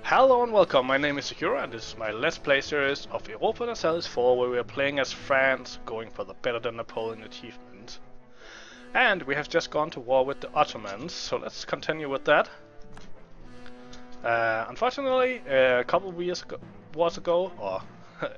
Hello and welcome, my name is Secura and this is my Let's Play series of Europa Universalis IV, where we are playing as France, going for the better than Napoleon achievement. And we have just gone to war with the Ottomans, so let's continue with that. Unfortunately, a couple of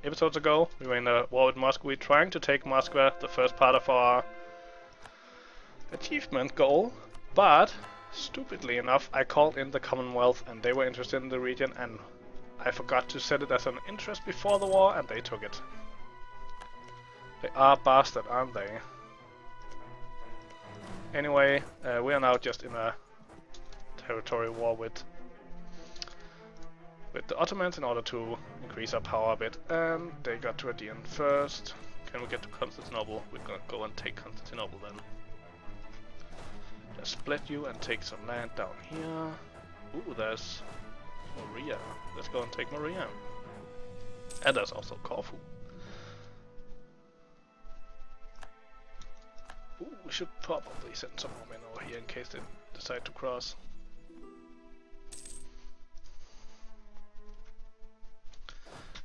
episodes ago, we were in a war with Moscow, trying to take Moscow, the first part of our achievement goal, but stupidly enough, I called in the Commonwealth and they were interested in the region, and I forgot to set it as an interest before the war and they took it. They are bastard, aren't they? Anyway, we are now just in a territory war with the Ottomans in order to increase our power a bit, and they got to Aegean first. Can we get to Constantinople? We're gonna go and take Constantinople then. Just split you and take some land down here. Ooh, there's Maria. Let's go and take Maria. And there's also Corfu. Ooh, we should probably send some more men over here in case they decide to cross.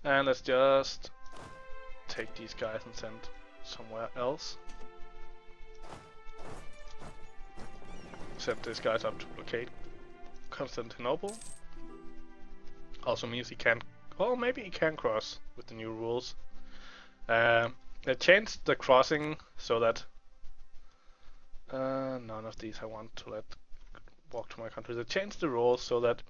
And let's just take these guys and send somewhere else. Send these guys up to blockade Constantinople. Also means he can't, well, maybe he can cross with the new rules. They changed the crossing so that none of these I want to let walk to my country. They changed the rules so that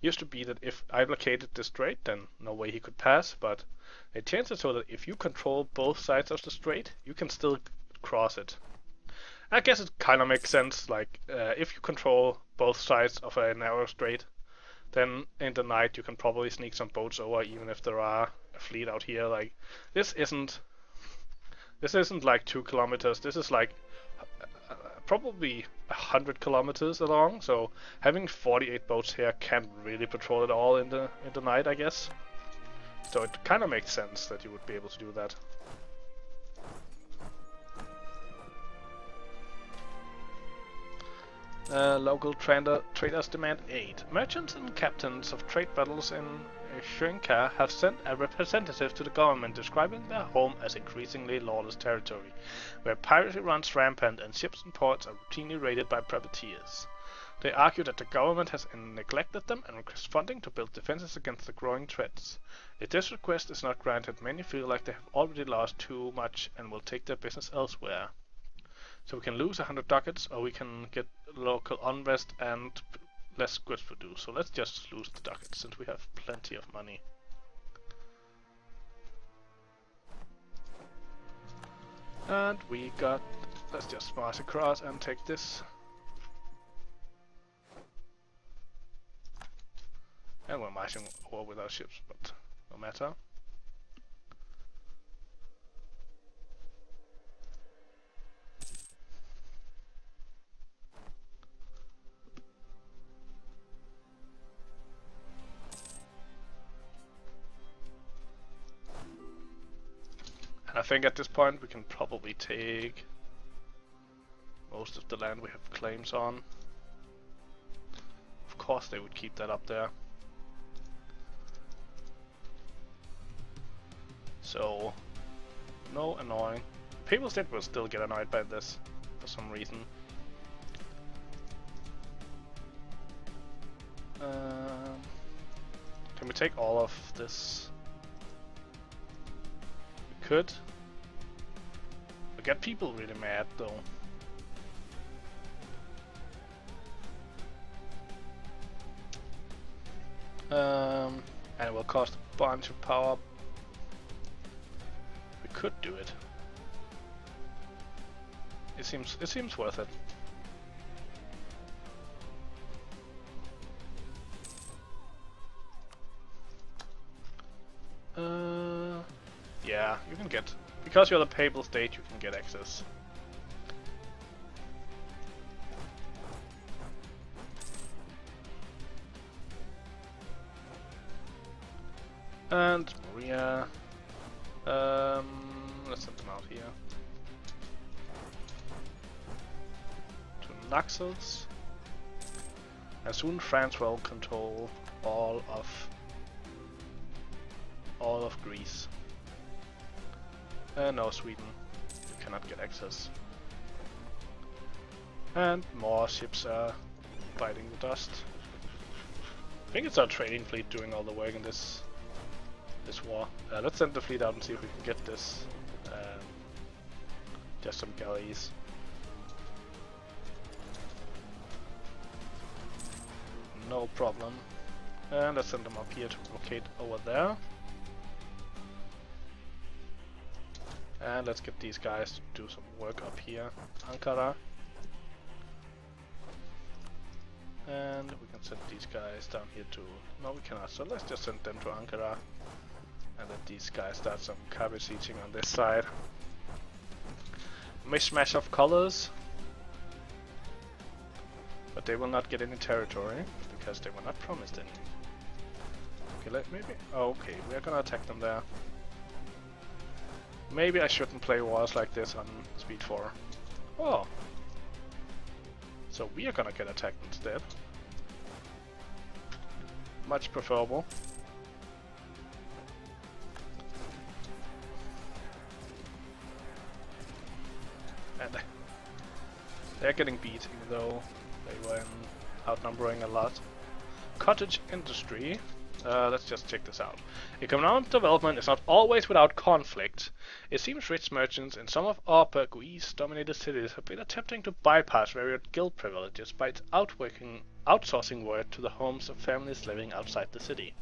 used to be that if I blockaded the strait, then no way he could pass, but they changed it so that if you control both sides of the strait, you can still cross it. I guess it kind of makes sense, like, if you control both sides of a narrow strait, then in the night you can probably sneak some boats over, even if there are a fleet out here. Like, this isn't like 2 kilometers, this is like probably 100 kilometers along, so having 48 boats here can't really patrol it all in the night, I guess. So it kind of makes sense that you would be able to do that. Local traders demand aid. Merchants and captains of trade vessels in Srinka have sent a representative to the government describing their home as increasingly lawless territory, where piracy runs rampant and ships and ports are routinely raided by privateers. They argue that the government has neglected them and request funding to build defenses against the growing threats. If this request is not granted, many feel like they have already lost too much and will take their business elsewhere. So we can lose 100 ducats, or we can get local unrest and less goods produced. So let's just lose the ducats, since we have plenty of money. And we got... let's just march across and take this. And we're marching over with our ships, but no matter. I think at this point we can probably take most of the land we have claims on. Of course they would keep that up there. So, no annoying. People still will still get annoyed by this for some reason. Can we take all of this? We could. We get people really mad though. And it will cost a bunch of power. We could do it. It seems worth it. Yeah, you can get, because you're the papal state, you can get access. And Maria, let's send them out here. To Naxos. And soon France will control all of Greece. No, Sweden, you cannot get access. And more ships are biting the dust. I think it's our trading fleet doing all the work in this war. Let's send the fleet out and see if we can get this. Just some galleys. No problem. And let's send them up here to locate over there. And let's get these guys to do some work up here. Ankara. And we can send these guys down here to... No, we cannot. So let's just send them to Ankara. And let these guys start some cabbage sieging on this side. Mishmash of colors. But they will not get any territory, because they were not promised any. Okay, maybe... Oh, okay, we're gonna attack them there. Maybe I shouldn't play wars like this on speed 4. Oh. So we are gonna get attacked instead. Much preferable. And they're getting beat, even though they were outnumbering a lot. Cottage industry. Let's just check this out. Economic development is not always without conflict. It seems rich merchants in some of our Greece-dominated cities have been attempting to bypass various guild privileges by outsourcing work to the homes of families living outside the city.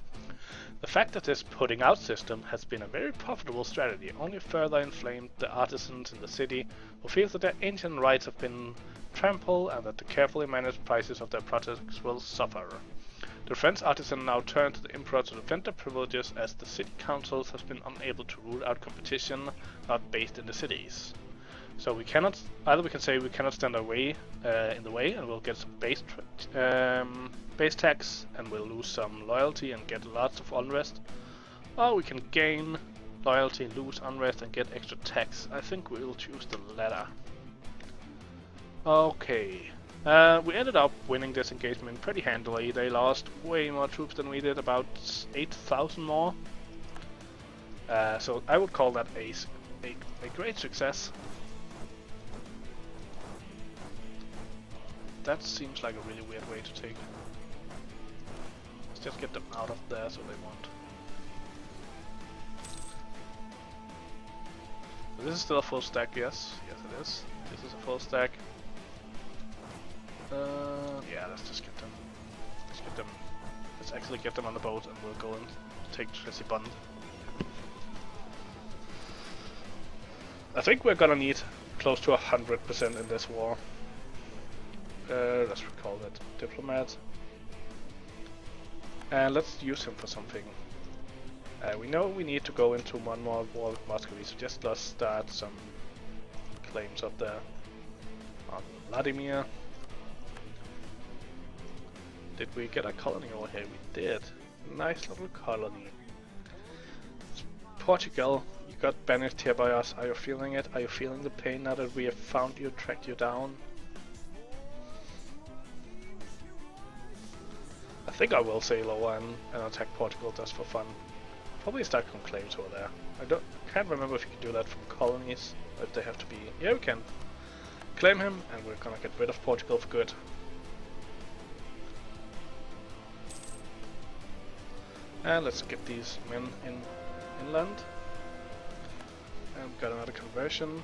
The fact that this putting out system has been a very profitable strategy only further inflamed the artisans in the city who feel that their ancient rights have been trampled and that the carefully managed prices of their products will suffer. The French artisan now turn to the emperor to defend their privileges as the city councils has been unable to rule out competition not based in the cities. So we cannot, either we can say we cannot stand our way in the way and we'll get some base tax and we'll lose some loyalty and get lots of unrest. Or we can gain loyalty, lose unrest and get extra tax. I think we will choose the latter. Okay. We ended up winning this engagement pretty handily. They lost way more troops than we did, about 8,000 more. So I would call that a great success. That seems like a really weird way to take. Let's just get them out of there so they won't. This is still a full stack, yes. Yes it is. This is a full stack. Yeah, let's just get them. Let's actually get them on the boat and we'll go and take Tresibund. I think we're gonna need close to 100% in this war. Let's recall that diplomat. And let's use him for something. We know we need to go into one more war with Muscovy, so just let's start some claims up there on Vladimir. Did we get a colony over here? We did. Nice little colony. Portugal, you got banished here by us. Are you feeling it? Are you feeling the pain now that we have found you, tracked you down? I think I will sail over and attack Portugal just for fun. Probably start some claims over there. Can't remember if you can do that from colonies, if they have to be... Yeah, we can. Claim him, and we're gonna get rid of Portugal for good. And let's get these men inland. And we've got another conversion.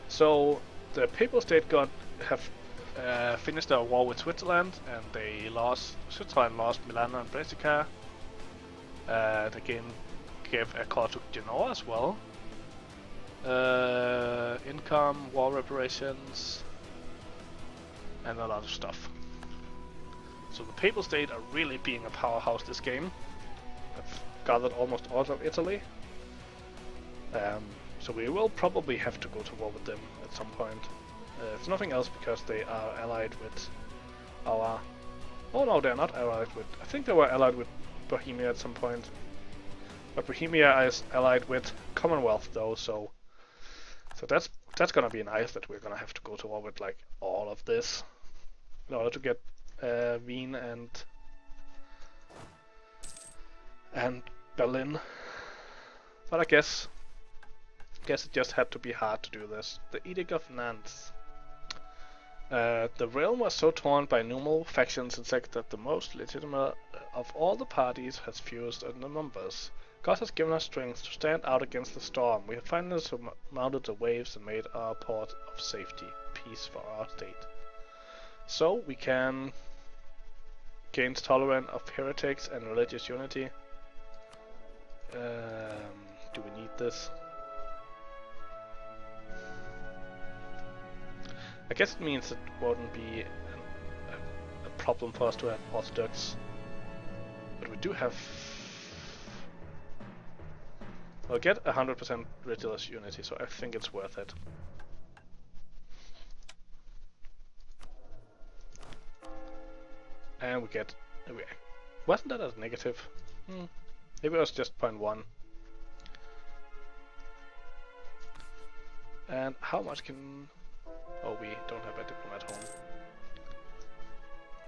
So the Papal State have finished their war with Switzerland, and Switzerland lost Milan and Brescia. They gave a call to Genoa as well. Income, war reparations, and a lot of stuff. So the Papal State are really being a powerhouse this game. They've gathered almost all of Italy. So we will probably have to go to war with them at some point. If nothing else, because they are allied with our... Oh no, they're not allied with... I think they were allied with Bohemia at some point. But Bohemia is allied with Commonwealth though, so that's gonna be nice that we're gonna have to go to war with like all of this in order to get Wien and Berlin. But I guess it just had to be hard to do this. The Edict of Nantes. The realm was so torn by numerous factions and sects that the most legitimate of all the parties has fused in the numbers. God has given us strength to stand out against the storm. We have finally surmounted the waves and made our port of safety, peace for our state. So we can gain tolerance of heretics and religious unity. Do we need this? I guess it means it wouldn't be a problem for us to have Orthodox, but we do have. We'll get 100% religious unity, so I think it's worth it. And we get. Wasn't that a negative? Maybe it was just 0.1. And how much can? Oh, we don't have a diplomat home.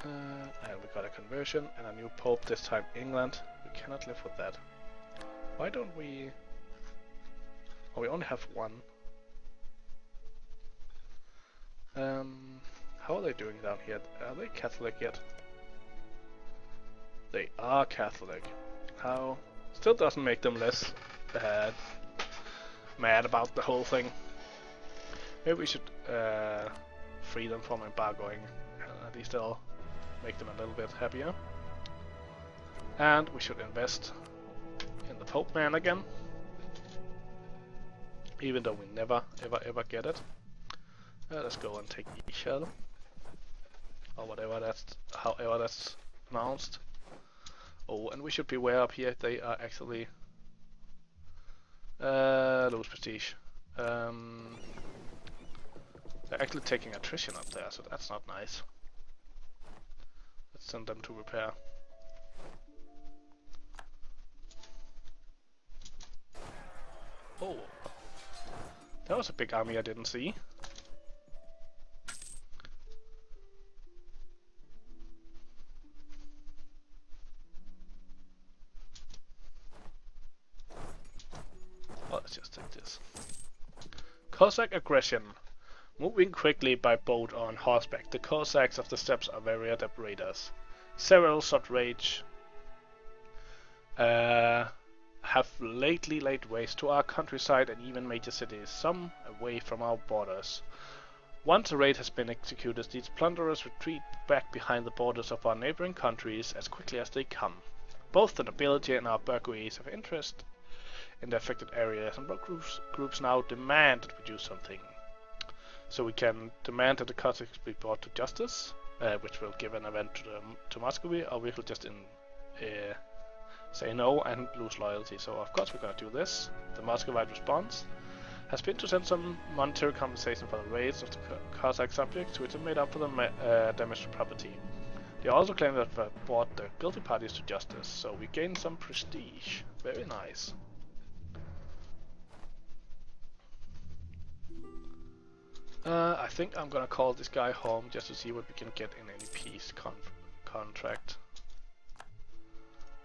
And we got a conversion and a new pope, this time England. We cannot live with that. Why don't we... Oh, we only have one. How are they doing down here? Are they Catholic yet? They are Catholic. How? Still doesn't make them less mad about the whole thing. Maybe we should free them from embargoing. At least that'll make them a little bit happier. And we should invest in the Pope Man again. Even though we never ever get it. Let's go and take Ishel. Or whatever that's, however that's pronounced. Oh, and we should beware up here. They are actually lose prestige. They're actually taking attrition up there, so that's not nice. Let's send them to repair. Oh, that was a big army I didn't see. Well, let's just take this. Cossack aggression. Moving quickly by boat or on horseback, the Cossacks of the steppes are very adept raiders. Several such raids have lately laid waste to our countryside and even major cities, some away from our borders. Once a raid has been executed, these plunderers retreat back behind the borders of our neighboring countries as quickly as they come. Both the nobility and our burgesses have interest in the affected areas, and both groups now demand that we do something. So we can demand that the Cossacks be brought to justice, which will give an event to Muscovy, or we will just say no and lose loyalty. So of course we're going to do this. The Muscovite response has been to send some monetary compensation for the raids of the Cossack subjects, which have made up for the damage to property. They also claim that they brought the guilty parties to justice, so we gain some prestige. Very nice. I think I'm gonna call this guy home just to see what we can get in any peace contract.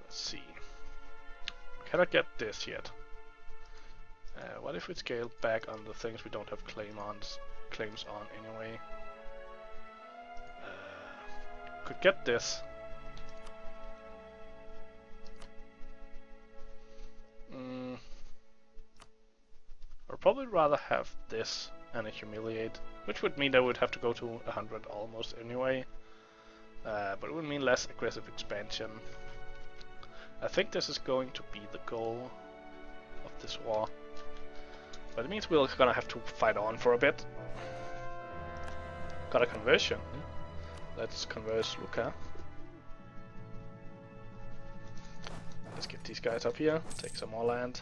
Let's see. Can I get this yet? What if we scale back on the things we don't have claims on anyway? Could get this. I'd probably rather have this and a humiliate, which would mean I would have to go to 100 almost anyway, but it would mean less aggressive expansion. I think this is going to be the goal of this war, but it means we're gonna have to fight on for a bit. Got a conversion. Let's converse Luca. Let's get these guys up here, take some more land.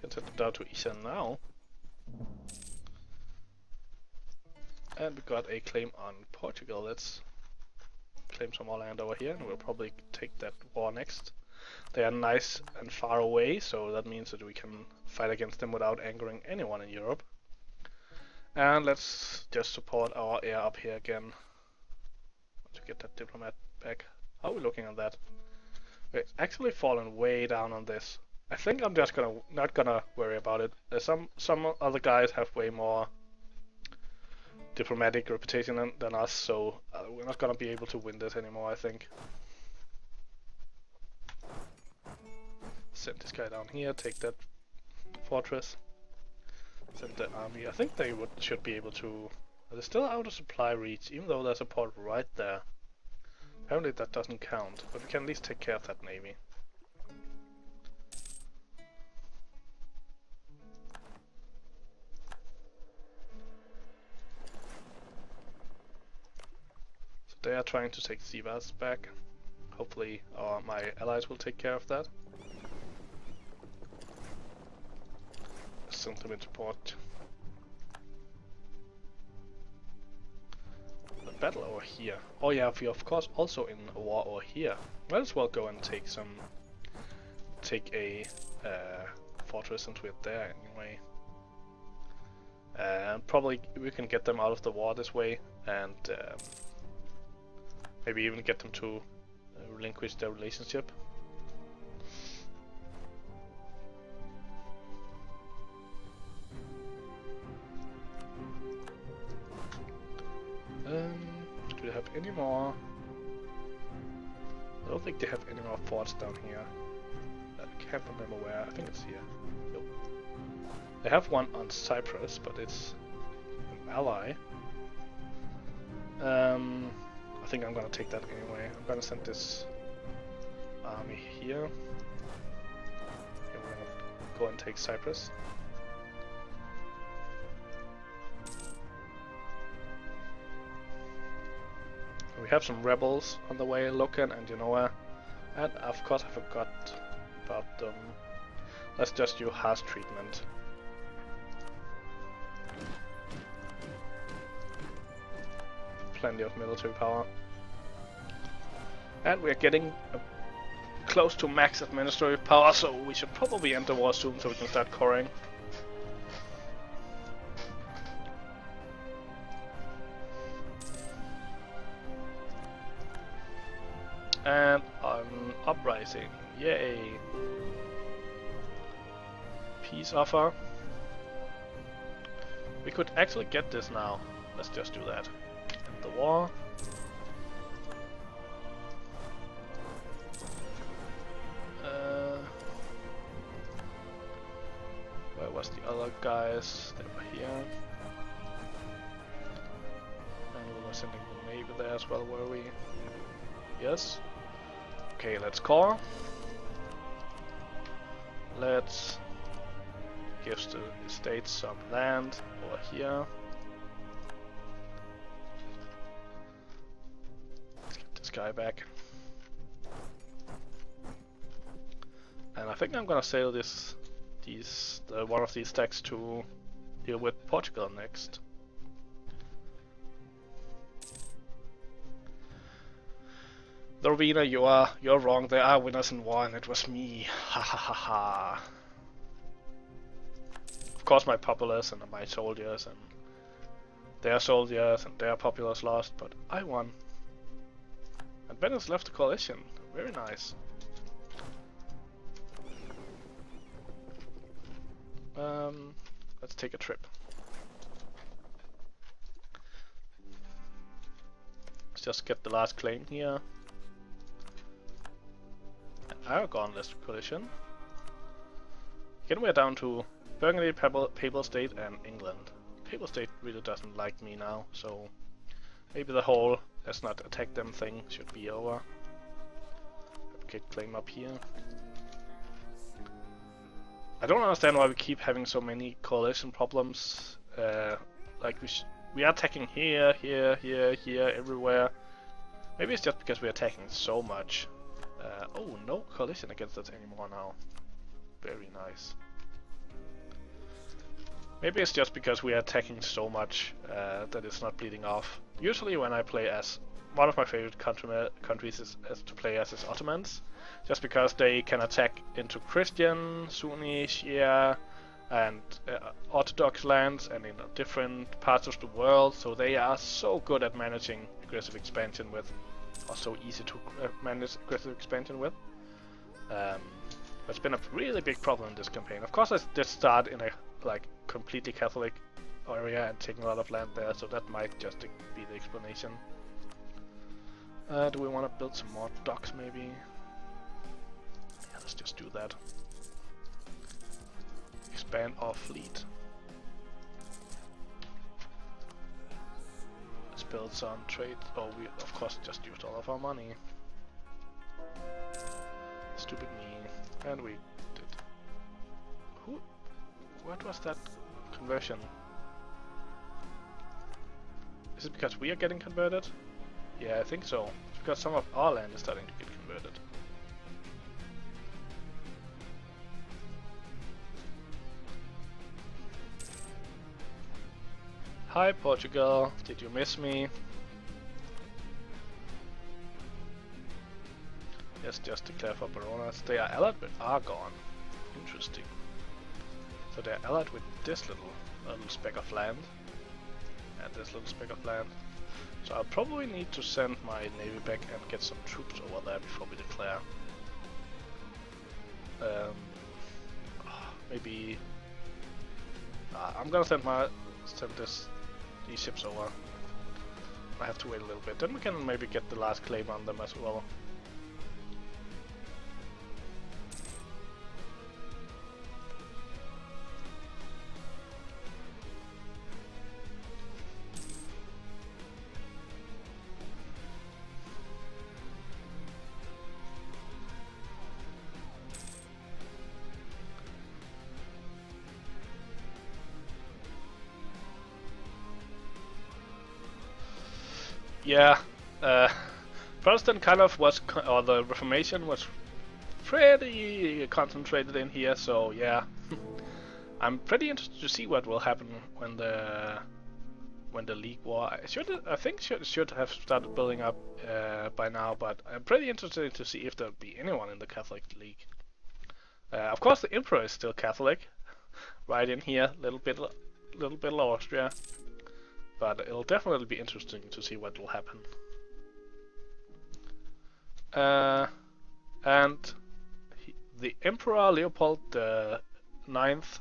Can send them down to Isan now. And we got a claim on Portugal. Let's claim some more land over here, and we'll probably take that war next. They are nice and far away, so that means that we can fight against them without angering anyone in Europe. And let's just support our air up here again to get that diplomat back. How are we looking on that? We're actually fallen way down on this. I think I'm just not gonna worry about it. Some other guys have way more diplomatic reputation than us, so we're not gonna be able to win this anymore, I think. Send this guy down here, take that fortress. Send the army. I think they should be able to. They're still out of supply reach, even though there's a port right there. Apparently that doesn't count, but we can at least take care of that navy. So they are trying to take Sivas back. Hopefully my allies will take care of that. Send them into port. The battle over here. Oh yeah, we are of course also in a war over here. Might as well go and take a fortress since we're there anyway. Probably we can get them out of the war this way, and maybe even get them to relinquish their relationship. Do they have any more? I don't think they have any more forts down here. I can't remember where. I think it's here. Nope. They have one on Cyprus, but it's an ally. I think I'm gonna take that anyway. I'm gonna send this army here. And we're gonna go and take Cyprus. We have some rebels on the way looking, and you know where. And of course I forgot about them. Let's just do harsh treatment. Plenty of military power. And we're getting close to max administrative power, so we should probably end the war soon so we can start coring. And an uprising. Yay! Peace offer. We could actually get this now. Let's just do that. End the war. Where was the other guys? They were here. And we were sending the navy there as well, were we? Yes. Okay, let's core. Let's give the estates some land over here. Let's get this guy back. And I think I'm gonna sail one of these stacks to deal with Portugal next. Norvina, you're wrong. There are winners in war, and it was me. Ha ha ha ha. Of course, my populace and my soldiers and their soldiers and their populace lost, but I won. And Venice left the coalition. Very nice. Let's take a trip. Let's just get the last claim here. Aragon left the coalition. Again, we're down to Burgundy, Papal State, and England. Papal State really doesn't like me now, so maybe the whole "let's not attack them" thing should be over. Get claim up here. I don't understand why we keep having so many coalition problems. Like we are attacking here, here, here, here, everywhere. Maybe it's just because we're attacking so much. Oh, no coalition against us anymore now. Very nice. Maybe it's just because we are attacking so much that it's not bleeding off. Usually when I play as one of my favorite countries is to play as is Ottomans, just because they can attack into Christian, Sunni, Shia, and Orthodox lands, and in different parts of the world. So they are so good at managing aggressive expansion with, or so easy to manage aggressive expansion with. It's been a really big problem in this campaign. Of course, I did start in a completely Catholic area and taking a lot of land there, so that might just be the explanation. Do we want to build some more docks, maybe? Yeah, let's just do that. Expand our fleet. Let's build some trade. Oh, we of course just used all of our money. Stupid me. And we did. What was that conversion? Is it because we are getting converted? Yeah, I think so. It's because some of our land is starting to get converted. Hi Portugal, did you miss me? Yes, just declare for Baronas. They are allied with Argon. Interesting. So they're allied with this little speck of land. And this little speck of land. So I'll probably need to send my navy back and get some troops over there before we declare. Maybe I'm gonna send these ships over. I have to wait a little bit. Then we can maybe get the last claim on them as well. Yeah, Protestant kind of was, or the Reformation was pretty concentrated in here, so yeah. I'm pretty interested to see what will happen when the League War. I think should have started building up by now, but I'm pretty interested to see if there'll be anyone in the Catholic League. Of course, the Emperor is still Catholic, right in here, little bit Austria. But it'll definitely be interesting to see what will happen. And the Emperor Leopold IX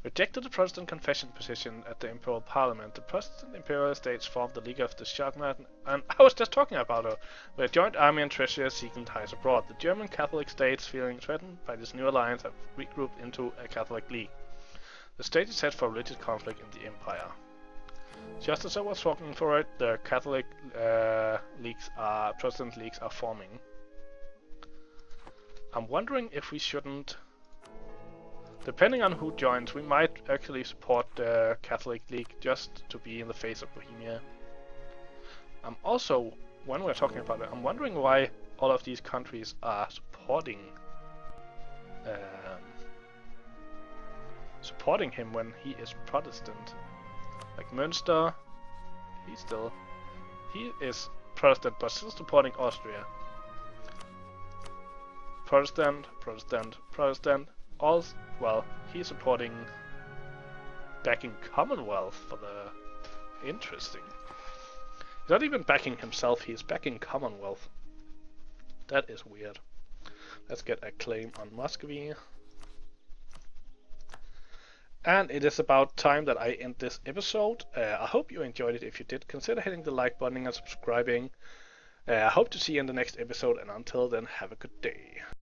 rejected the Protestant confession position at the Imperial Parliament. The Protestant Imperial States formed the League of the Shogunate, and I was just talking about it, with a joint army and treasury seeking ties abroad. The German Catholic states, feeling threatened by this new alliance, have regrouped into a Catholic League. The state is set for religious conflict in the Empire. Just as I was talking for it, the Catholic Protestant leagues are forming. I'm wondering if we shouldn't, depending on who joins, we might actually support the Catholic League just to be in the face of Bohemia. I'm also, when we're talking about it, I'm wondering why all of these countries are supporting him when he is Protestant. Like Münster, he is Protestant, but still supporting Austria. Protestant. Well, he's supporting backing Commonwealth for the. Interesting. He's not even backing himself; he's backing Commonwealth. That is weird. Let's get a claim on Muscovy. And it is about time that I end this episode. I hope you enjoyed it. If you did, consider hitting the like button and subscribing. I hope to see you in the next episode, and until then, have a good day.